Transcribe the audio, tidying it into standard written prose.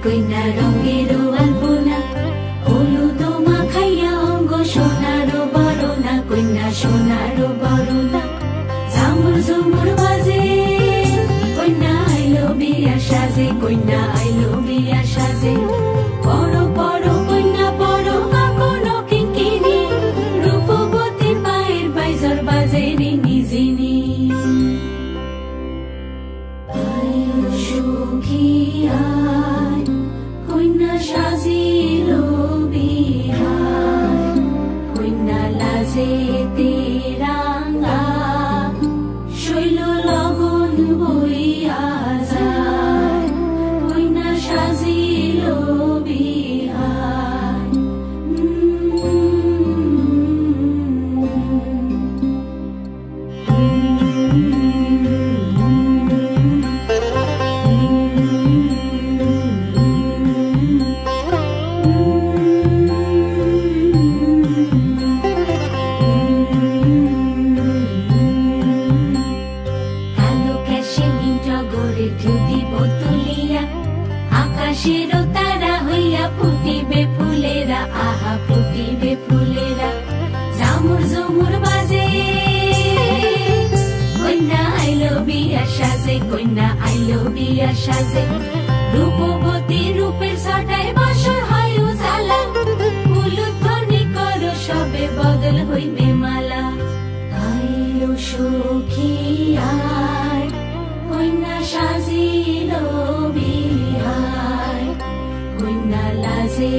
কইনা রঙের আলপনা হলুদ মাখাইয়া অঙ্গ সোনার বরনা কইনা সোনার বরনা ঝামুর ঝুমুর বাজে কইনা আইলো বিয়া সাজে কইনা আইলো বিয়া সাজে পড়ো পড়ো কইনা পড়ো কাকনো কিঙ্কিনি রূপবতীর পায়ের বাইজর বাজে রিনি জিনি আইলো সখী আয় কইনা সাজিলো বিহার কইনা লাজে তেরাঙ্গা শৈল লগন বইয়া যায় কইনা সাজিলো বিহার কালো ক্যাশে নিম টগরের ঢেউ দিব তুলিয়া আকাশের তারা হইয়া ফুটিবে ফুলেরা আহা ফুটিবে ফুলেরা ঝামুর ঝুমুর বাজে কইনা আইলো বিয়া সাজে কইনা আইলো বিয়া সাজে রূপবতী রূপের ছটায় বাসর হয় উজালা উলুধ্বনি করো সবে বদল হইবে মালা আইলো সখী আয় কইনা সাজিলো বিহার কইনা লাজে